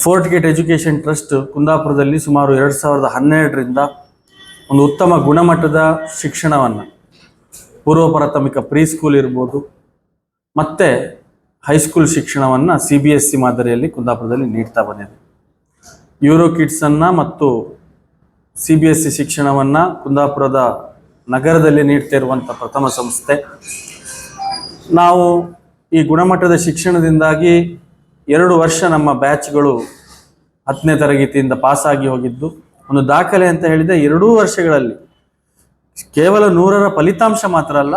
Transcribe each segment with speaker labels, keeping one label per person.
Speaker 1: Fort gate education trust ಕುಂದಾಪುರದಲ್ಲಿ ಸುಮಾರು 2012ರಿಂದ ಒಂದು ಉತ್ತಮ ಗುಣಮಟ್ಟದ ಶಿಕ್ಷಣವನ್ನು ಪೂರ್ವ ಪ್ರಾಥಮಿಕ ಪ್ರೀ ಸ್ಕೂಲ್ ಇರ್ಬೋದು ಮತ್ತು ಹೈಸ್ಕೂಲ್ ಶಿಕ್ಷಣವನ್ನು CBSE ಮಾದರಿಯಲ್ಲಿ ಕುಂದಾಪುರದಲ್ಲಿ ನೀಡ್ತಾ ಬಂದಿದೆ. ಯೂರೋ ಕಿಡ್ಸನ್ನು ಮತ್ತು CBSE ಶಿಕ್ಷಣವನ್ನು ಕುಂದಾಪುರದ ನಗರದಲ್ಲಿ ನೀಡ್ತಾ ಇರುವಂಥ ಪ್ರಥಮ ಸಂಸ್ಥೆ. ನಾವು ಈ ಗುಣಮಟ್ಟದ ಶಿಕ್ಷಣದಿಂದಾಗಿ 2 ವರ್ಷ ನಮ್ಮ ಬ್ಯಾಚ್ಗಳು 10ನೇ ತರಗತಿಯಿಂದ ಪಾಸಾಗಿ ಹೋಗಿದ್ದು ಒಂದು ದಾಖಲೆ ಅಂತ ಹೇಳಿದರೆ 2 ವರ್ಷಗಳಲ್ಲಿ ಕೇವಲ 100ರ ಫಲಿತಾಂಶ ಮಾತ್ರ ಅಲ್ಲ,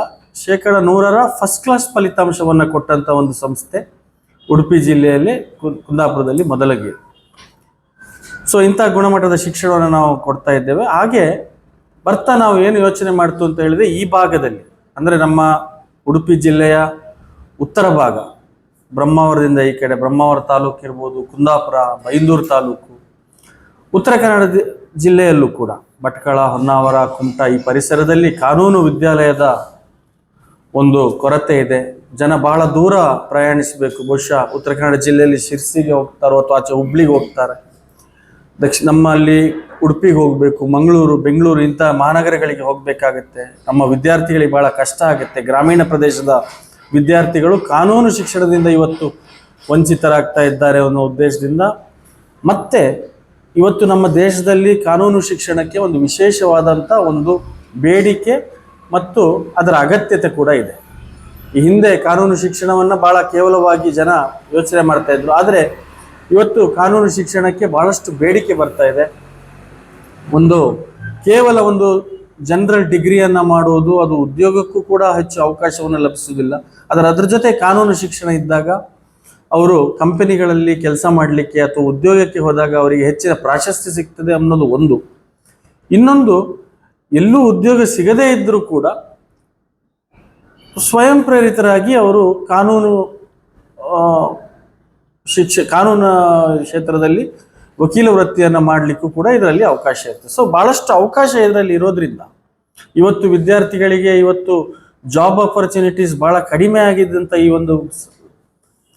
Speaker 1: 100ರ ಫಸ್ಟ್ ಕ್ಲಾಸ್ ಫಲಿತಾಂಶವನ್ನು ಕೊಟ್ಟಂಥ ಒಂದು ಸಂಸ್ಥೆ ಉಡುಪಿ ಜಿಲ್ಲೆಯಲ್ಲಿ ಕುಂದಾಪುರದಲ್ಲಿ ಮೊದಲಿಗೆ. ಸೊ ಇಂಥ ಗುಣಮಟ್ಟದ ಶಿಕ್ಷಣವನ್ನು ನಾವು ಕೊಡ್ತಾ ಇದ್ದೇವೆ. ಹಾಗೆ ಬರ್ತಾ ನಾವು ಏನು ಯೋಚನೆ ಮಾಡ್ತು ಅಂತ ಹೇಳಿದ್ರೆ, ಈ ಭಾಗದಲ್ಲಿ ಅಂದರೆ ನಮ್ಮ ಉಡುಪಿ ಜಿಲ್ಲೆಯ ಉತ್ತರ ಭಾಗ, ಬ್ರಹ್ಮಾವರದಿಂದ ಈ ಕಡೆ ಬ್ರಹ್ಮಾವರ ತಾಲೂಕು ಇರ್ಬೋದು, ಕುಂದಾಪುರ, ಬೈಂದೂರು ತಾಲೂಕು, ಉತ್ತರ ಕನ್ನಡ ಜಿಲ್ಲೆಯಲ್ಲೂ ಕೂಡ ಭಟ್ಕಳ, ಹೊನ್ನಾವರ, ಕುಮಟಾ ಈ ಪರಿಸರದಲ್ಲಿ ಕಾನೂನು ವಿದ್ಯಾಲಯದ ಒಂದು ಕೊರತೆ ಇದೆ. ಜನ ಬಹಳ ದೂರ ಪ್ರಯಾಣಿಸಬೇಕು. ಬಹುಶಃ ಉತ್ತರ ಕನ್ನಡ ಜಿಲ್ಲೆಯಲ್ಲಿ ಶಿರ್ಸಿಗೆ ಹೋಗ್ತಾರೋ ಅಥವಾ ಆಚೆ ಹುಬ್ಳಿಗೆ ಹೋಗ್ತಾರೆ, ನಮ್ಮಲ್ಲಿ ಉಡುಪಿಗೆ ಹೋಗಬೇಕು, ಮಂಗಳೂರು, ಬೆಂಗಳೂರು ಇಂಥ ಮಹಾನಗರಗಳಿಗೆ ಹೋಗಬೇಕಾಗತ್ತೆ. ನಮ್ಮ ವಿದ್ಯಾರ್ಥಿಗಳಿಗೆ ಭಾಳ ಕಷ್ಟ ಆಗುತ್ತೆ. ಗ್ರಾಮೀಣ ಪ್ರದೇಶದ ವಿದ್ಯಾರ್ಥಿಗಳು ಕಾನೂನು ಶಿಕ್ಷಣದಿಂದ ಇವತ್ತು ವಂಚಿತರಾಗ್ತಾ ಇದ್ದಾರೆ ಅನ್ನೋ ಉದ್ದೇಶದಿಂದ, ಮತ್ತು ಇವತ್ತು ನಮ್ಮ ದೇಶದಲ್ಲಿ ಕಾನೂನು ಶಿಕ್ಷಣಕ್ಕೆ ಒಂದು ವಿಶೇಷವಾದಂಥ ಒಂದು ಬೇಡಿಕೆ ಮತ್ತು ಅದರ ಅಗತ್ಯತೆ ಕೂಡ ಇದೆ. ಈ ಹಿಂದೆ ಕಾನೂನು ಶಿಕ್ಷಣವನ್ನು ಭಾಳ ಕೇವಲವಾಗಿ ಜನ ಯೋಚನೆ ಮಾಡ್ತಾ ಇದ್ರು, ಆದರೆ ಇವತ್ತು ಕಾನೂನು ಶಿಕ್ಷಣಕ್ಕೆ ಭಾಳಷ್ಟು ಬೇಡಿಕೆ ಬರ್ತಾ ಇದೆ. ಕೇವಲ ಒಂದು ಜನರಲ್ ಡಿಗ್ರಿಯನ್ನು ಮಾಡುವುದು ಅದು ಉದ್ಯೋಗಕ್ಕೂ ಕೂಡ ಹೆಚ್ಚು ಅವಕಾಶವನ್ನು ಲಭಿಸುವುದಿಲ್ಲ. ಅದ್ರ ಜೊತೆ ಕಾನೂನು ಶಿಕ್ಷಣ ಇದ್ದಾಗ ಅವರು ಕಂಪನಿಗಳಲ್ಲಿ ಕೆಲಸ ಮಾಡಲಿಕ್ಕೆ ಅಥವಾ ಉದ್ಯೋಗಕ್ಕೆ ಹೋದಾಗ ಅವರಿಗೆ ಹೆಚ್ಚಿನ ಪ್ರಾಶಸ್ತ್ಯ ಸಿಗ್ತದೆ ಅನ್ನೋದು ಒಂದು. ಇನ್ನೊಂದು, ಎಲ್ಲೂ ಉದ್ಯೋಗ ಸಿಗದೇ ಇದ್ದರೂ ಕೂಡ ಸ್ವಯಂ ಪ್ರೇರಿತರಾಗಿ ಅವರು ಕಾನೂನು ಕ್ಷೇತ್ರದಲ್ಲಿ ವಕೀಲ ವೃತ್ತಿಯನ್ನು ಮಾಡಲಿಕ್ಕೂ ಕೂಡ ಇದರಲ್ಲಿ ಅವಕಾಶ ಇರ್ತದೆ. ಸೊ ಭಾಳಷ್ಟು ಅವಕಾಶ ಇದರಲ್ಲಿ ಇರೋದ್ರಿಂದ ಇವತ್ತು ವಿದ್ಯಾರ್ಥಿಗಳಿಗೆ ಜಾಬ್ ಆಪರ್ಚುನಿಟೀಸ್ ಭಾಳ ಕಡಿಮೆ ಆಗಿದ್ದಂಥ ಈ ಒಂದು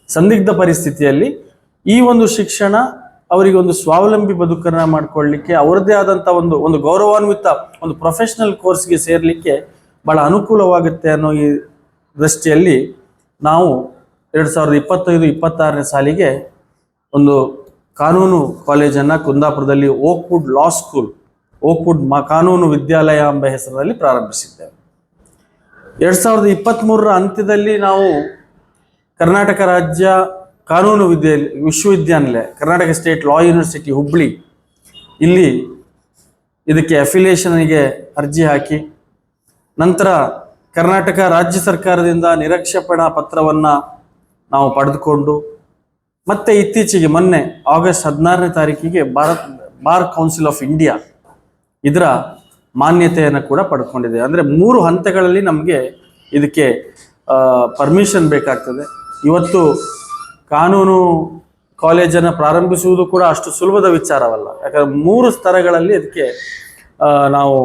Speaker 1: ಸಂದಿಗ್ಧ ಪರಿಸ್ಥಿತಿಯಲ್ಲಿ ಈ ಒಂದು ಶಿಕ್ಷಣ ಅವರಿಗೆ ಒಂದು ಸ್ವಾವಲಂಬಿ ಬದುಕನ್ನು ಮಾಡಿಕೊಳ್ಳಲಿಕ್ಕೆ, ಅವರದ್ದೇ ಆದಂಥ ಒಂದು ಗೌರವಾನ್ವಿತ ಒಂದು ಪ್ರೊಫೆಷನಲ್ ಕೋರ್ಸ್ಗೆ ಸೇರಲಿಕ್ಕೆ ಭಾಳ ಅನುಕೂಲವಾಗುತ್ತೆ ಅನ್ನೋ ಈ ದೃಷ್ಟಿಯಲ್ಲಿ ನಾವು 2025-26ನೇ ಸಾಲಿಗೆ ಒಂದು ಕಾನೂನು ಕಾಲೇಜನ್ನು ಕುಂದಾಪುರದಲ್ಲಿ ಓಕ್ವುಡ್ ಲಾ ಸ್ಕೂಲ್, ಓಕ್ವುಡ್ ಕಾನೂನು ವಿದ್ಯಾಲಯ ಎಂಬ ಹೆಸರಿನಲ್ಲಿ ಪ್ರಾರಂಭಿಸಿದ್ದೇವೆ. 2023ರ ಅಂತ್ಯದಲ್ಲಿ ನಾವು ಕರ್ನಾಟಕ ರಾಜ್ಯ ಕಾನೂನು ವಿಶ್ವವಿದ್ಯಾನಿಲಯ, ಕರ್ನಾಟಕ ಸ್ಟೇಟ್ ಲಾ ಯೂನಿವರ್ಸಿಟಿ ಹುಬ್ಳಿ, ಇಲ್ಲಿ ಇದಕ್ಕೆ ಅಫಿಲಿಯೇಷನ್ಗೆ ಅರ್ಜಿ ಹಾಕಿ, ನಂತರ ಕರ್ನಾಟಕ ರಾಜ್ಯ ಸರ್ಕಾರದಿಂದ ನಿರೀಕ್ಷಾಪಣಾ ಪತ್ರವನ್ನು ನಾವು ಪಡೆದುಕೊಂಡು, ಮತ್ತೆ ಇತ್ತೀಚೆಗೆ ಮೊನ್ನೆ ಆಗಸ್ಟ್ 16ನೇ ತಾರೀಕಿಗೆ ಬಾರ್ ಕೌನ್ಸಿಲ್ ಆಫ್ ಇಂಡಿಯಾ ಇದರ ಮಾನ್ಯತೆಯನ್ನು ಕೂಡ ಪಡ್ಕೊಂಡಿದೆ. ಅಂದರೆ 3 ಹಂತಗಳಲ್ಲಿ ನಮಗೆ ಇದಕ್ಕೆ ಪರ್ಮಿಷನ್ ಬೇಕಾಗ್ತದೆ. ಇವತ್ತು ಕಾನೂನು ಕಾಲೇಜನ್ನು ಪ್ರಾರಂಭಿಸುವುದು ಕೂಡ ಅಷ್ಟು ಸುಲಭದ ವಿಚಾರವಲ್ಲ. ಯಾಕಂದರೆ 3 ಸ್ತರಗಳಲ್ಲಿ ಅದಕ್ಕೆ ನಾವು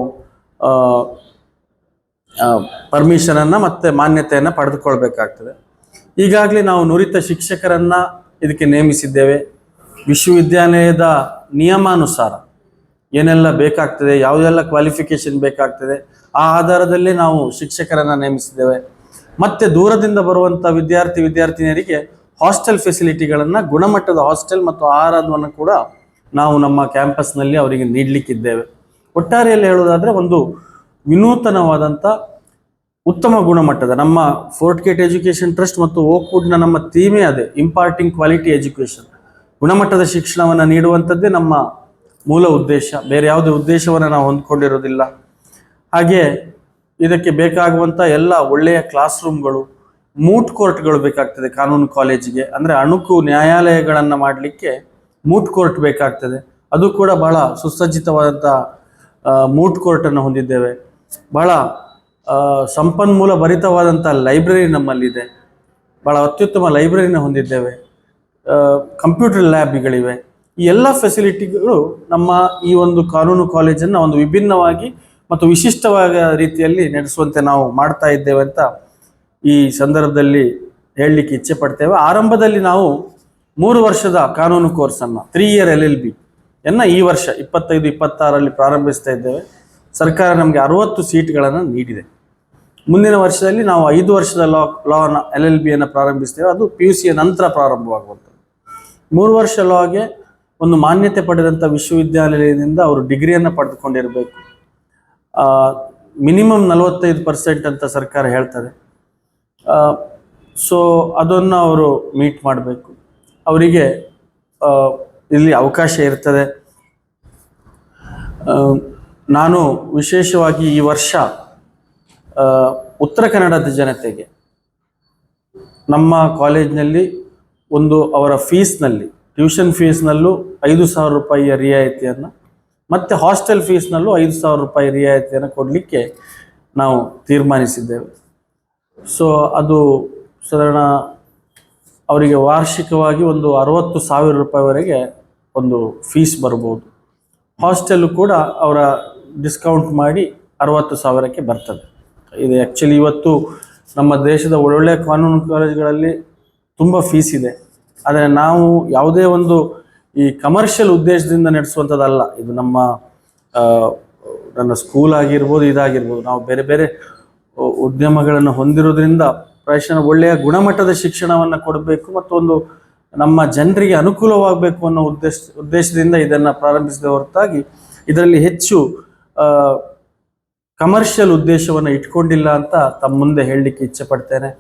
Speaker 1: ಪರ್ಮಿಷನನ್ನು ಮತ್ತು ಮಾನ್ಯತೆಯನ್ನು ಪಡೆದುಕೊಳ್ಬೇಕಾಗ್ತದೆ. ಈಗಾಗಲೇ ನಾವು ನುರಿತ ಶಿಕ್ಷಕರನ್ನು ಇದಕ್ಕೆ ನೇಮಿಸಿದ್ದೇವೆ. ವಿಶ್ವವಿದ್ಯಾಲಯದ ನಿಯಮಾನುಸಾರ ಏನೆಲ್ಲ ಬೇಕಾಗ್ತದೆ, ಯಾವುದೆಲ್ಲ ಕ್ವಾಲಿಫಿಕೇಷನ್ ಬೇಕಾಗ್ತದೆ, ಆ ಆಧಾರದಲ್ಲಿ ನಾವು ಶಿಕ್ಷಕರನ್ನು ನೇಮಿಸಿದ್ದೇವೆ. ಮತ್ತು ದೂರದಿಂದ ಬರುವಂಥ ವಿದ್ಯಾರ್ಥಿನಿಯರಿಗೆ ಹಾಸ್ಟೆಲ್ ಫೆಸಿಲಿಟಿಗಳನ್ನು, ಗುಣಮಟ್ಟದ ಹಾಸ್ಟೆಲ್ ಮತ್ತು ಆಹಾರವನ್ನು ಕೂಡ ನಾವು ನಮ್ಮ ಕ್ಯಾಂಪಸ್ನಲ್ಲಿ ಅವರಿಗೆ ನೀಡಲಿಕ್ಕಿದ್ದೇವೆ. ಒಟ್ಟಾರೆಯಲ್ಲಿ ಹೇಳೋದಾದರೆ ಒಂದು ವಿನೂತನವಾದಂಥ ಉತ್ತಮ ಗುಣಮಟ್ಟದ ನಮ್ಮ ಫೋರ್ಟ್ ಗೇಟ್ ಎಜುಕೇಷನ್ ಟ್ರಸ್ಟ್ ಮತ್ತು ಓಕ್ವುಡ್ನ ನಮ್ಮ ಥೀಮೇ ಅದೇ, ಇಂಪಾರ್ಟಿಂಗ್ ಕ್ವಾಲಿಟಿ ಎಜುಕೇಷನ್. ಗುಣಮಟ್ಟದ ಶಿಕ್ಷಣವನ್ನು ನೀಡುವಂಥದ್ದೇ ನಮ್ಮ ಮೂಲ ಉದ್ದೇಶ. ಬೇರೆ ಯಾವುದೇ ಉದ್ದೇಶವನ್ನು ನಾವು ಹೊಂದ್ಕೊಂಡಿರೋದಿಲ್ಲ. ಹಾಗೆ ಇದಕ್ಕೆ ಬೇಕಾಗುವಂಥ ಎಲ್ಲ ಒಳ್ಳೆಯ ಕ್ಲಾಸ್ ರೂಮ್ಗಳು, ಮೂಟ್ ಕೋರ್ಟ್ಗಳು ಬೇಕಾಗ್ತದೆ ಕಾನೂನು ಕಾಲೇಜಿಗೆ. ಅಂದರೆ ಅಣುಕು ನ್ಯಾಯಾಲಯಗಳನ್ನು ಮಾಡಲಿಕ್ಕೆ ಮೂಟ್ ಕೋರ್ಟ್ ಬೇಕಾಗ್ತದೆ. ಅದು ಕೂಡ ಬಹಳ ಸುಸಜ್ಜಿತವಾದಂಥ ಮೂಟ್ ಕೋರ್ಟನ್ನು ಹೊಂದಿದ್ದೇವೆ. ಬಹಳ ಸಂಪನ್ಮೂಲ ಭರಿತವಾದಂಥ ಲೈಬ್ರರಿ ನಮ್ಮಲ್ಲಿದೆ. ಭಾಳ ಅತ್ಯುತ್ತಮ ಲೈಬ್ರರಿನ ಹೊಂದಿದ್ದೇವೆ. ಕಂಪ್ಯೂಟರ್ ಲ್ಯಾಬ್ಗಳಿವೆ. ಈ ಎಲ್ಲ ಫೆಸಿಲಿಟಿಗಳು ನಮ್ಮ ಈ ಒಂದು ಕಾನೂನು ಕಾಲೇಜನ್ನು ಒಂದು ವಿಭಿನ್ನವಾಗಿ ಮತ್ತು ವಿಶಿಷ್ಟವಾದ ರೀತಿಯಲ್ಲಿ ನಡೆಸುವಂತೆ ನಾವು ಮಾಡ್ತಾ ಇದ್ದೇವೆ ಅಂತ ಈ ಸಂದರ್ಭದಲ್ಲಿ ಹೇಳಲಿಕ್ಕೆ ಇಚ್ಛೆ ಪಡ್ತೇವೆ. ಆರಂಭದಲ್ಲಿ ನಾವು 3 ವರ್ಷದ ಕಾನೂನು ಕೋರ್ಸನ್ನು 3 ಇಯರ್ LLB ಈ ವರ್ಷ 25-26ರಲ್ಲಿ ಪ್ರಾರಂಭಿಸ್ತಾ ಇದ್ದೇವೆ. ಸರ್ಕಾರ ನಮಗೆ 60 ಸೀಟ್ಗಳನ್ನು ನೀಡಿದೆ. ಮುಂದಿನ ವರ್ಷದಲ್ಲಿ ನಾವು 5 ವರ್ಷದ ಲಾನ LLBಯನ್ನು ಪ್ರಾರಂಭಿಸ್ತೇವೆ. ಅದು PUC ನಂತರ ಪ್ರಾರಂಭವಾಗುವಂಥದ್ದು. 3 ವರ್ಷ ಲಾಗೆ ಒಂದು ಮಾನ್ಯತೆ ಪಡೆದಂಥ ವಿಶ್ವವಿದ್ಯಾನಿಲಯದಿಂದ ಅವರು ಡಿಗ್ರಿಯನ್ನು ಪಡೆದುಕೊಂಡಿರಬೇಕು. ಮಿನಿಮಮ್ 45% ಅಂತ ಸರ್ಕಾರ ಹೇಳ್ತದೆ. ಸೊ ಅದನ್ನು ಅವರು ಮೀಟ್ ಮಾಡಬೇಕು. ಅವರಿಗೆ ಇಲ್ಲಿ ಅವಕಾಶ ಇರ್ತದೆ. ನಾನು ವಿಶೇಷವಾಗಿ ಈ ವರ್ಷ ಉತ್ತರ ಕನ್ನಡದ ಜನತೆಗೆ ನಮ್ಮ ಕಾಲೇಜಿನಲ್ಲಿ ಅವರ ಫೀಸ್ನಲ್ಲಿ, ಟ್ಯೂಷನ್ ಫೀಸ್ನಲ್ಲೂ 5,000 ರೂಪಾಯಿಯ ರಿಯಾಯಿತಿಯನ್ನು ಮತ್ತು ಹಾಸ್ಟೆಲ್ ಫೀಸ್ನಲ್ಲೂ 5,000 ರೂಪಾಯಿ ರಿಯಾಯಿತಿಯನ್ನು ಕೊಡಲಿಕ್ಕೆ ನಾವು ತೀರ್ಮಾನಿಸಿದ್ದೇವೆ. ಸೊ ಅದು ಸಾಧಾರಣ ಅವರಿಗೆ ವಾರ್ಷಿಕವಾಗಿ 60,000 ರೂಪಾಯಿವರೆಗೆ ಒಂದು ಫೀಸ್ ಬರ್ಬೋದು. ಹಾಸ್ಟೆಲ್ಲು ಕೂಡ ಅವರ ಡಿಸ್ಕೌಂಟ್ ಮಾಡಿ 60,000ಕ್ಕೆ ಬರ್ತದೆ. ಇದು ಆ್ಯಕ್ಚುಲಿ ಇವತ್ತು ನಮ್ಮ ದೇಶದ ಒಳ್ಳೊಳ್ಳೆಯ ಕಾನೂನು ಕಾಲೇಜುಗಳಲ್ಲಿ ತುಂಬ ಫೀಸ್ ಇದೆ. ಆದರೆ ನಾವು ಯಾವುದೇ ಒಂದು ಈ ಕಮರ್ಷಿಯಲ್ ಉದ್ದೇಶದಿಂದ ನಡೆಸುವಂಥದ್ದಲ್ಲ. ಇದು ನನ್ನ ಸ್ಕೂಲ್ ಆಗಿರ್ಬೋದು, ಇದಾಗಿರ್ಬೋದು. ನಾವು ಬೇರೆ ಬೇರೆ ಉದ್ಯಮಗಳನ್ನು ಹೊಂದಿರೋದ್ರಿಂದ ಪ್ರಾಯಶಃ ಒಳ್ಳೆಯ ಗುಣಮಟ್ಟದ ಶಿಕ್ಷಣವನ್ನು ಕೊಡಬೇಕು ಮತ್ತು ನಮ್ಮ ಜನರಿಗೆ ಅನುಕೂಲವಾಗಬೇಕು ಅನ್ನೋ ಉದ್ದೇಶದಿಂದ ಇದನ್ನು ಪ್ರಾರಂಭಿಸಿದ ಹೊರತಾಗಿ ಇದರಲ್ಲಿ ಹೆಚ್ಚು ಕಮರ್ಷಿಯಲ್ ಉದ್ದೇಶವನ್ನು ಇಟ್ಕೊಂಡಿಲ್ಲ ಅಂತ ತಮ್ಮ ಮುಂದೆ ಹೇಳಲಿಕ್ಕೆ ಇಚ್ಛೆ ಪಡ್ತೇನೆ.